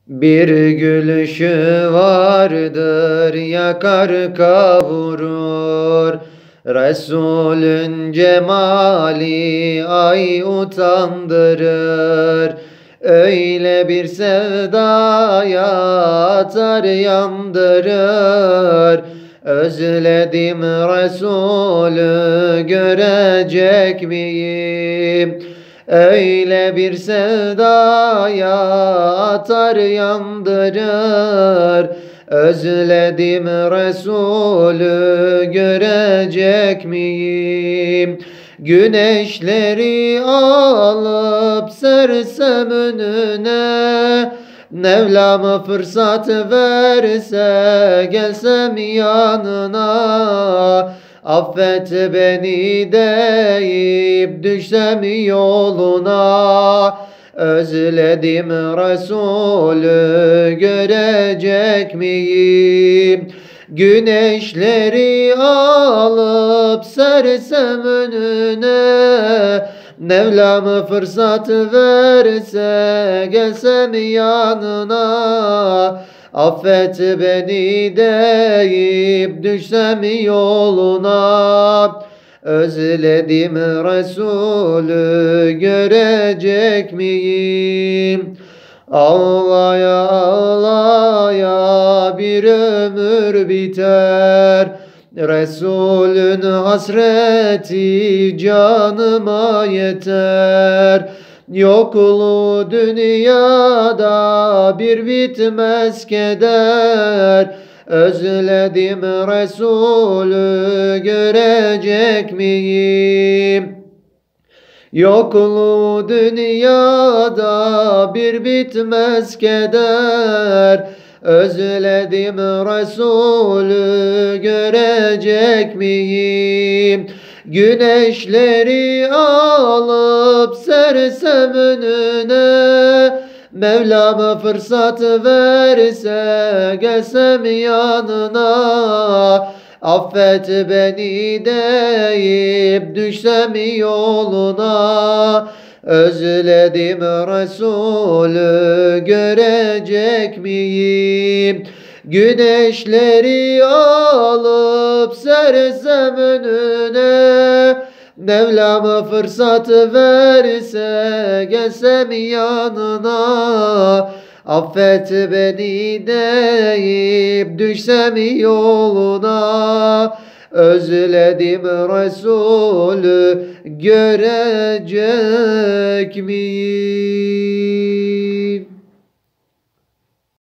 Bir gülüşü vardır yakar kavurur, Resulün cemali ay utandırır. Öyle bir sevdaya atar yandırır, özledim Resulü görecek miyim? Öyle bir sevdaya atar yandırır, özledim Resulü görecek miyim? Güneşleri alıp sersem önüne, Mevlam fırsat verse gelsem yanına, affet beni deyip düşsem yoluna, özledim Resulü görecek miyim? Güneşleri alıp sersem önüne, Mevlam fırsat verse gelsem yanına, affet beni deyip düşsem yoluna, özledim Resulü görecek miyim? Ağlaya ağlaya bir ömür biter, Resulün hasreti canıma yeter. Yokluğu dünyada bir bitmez keder, özledim Resulü görecek miyim? Yokluğu dünyada bir bitmez keder, özledim Resulü görecek miyim? Güneşleri alıp sersem önüne, Mevlam fırsat verse gelsem yanına, affet beni deyip düşsem yoluna, özledim Resulü görecek miyim? Güneşleri alıp sersem önüne, Mevlam fırsat verse gelsem yanına, affet beni deyip düşsem yoluna, özledim Resulü görecek miyim?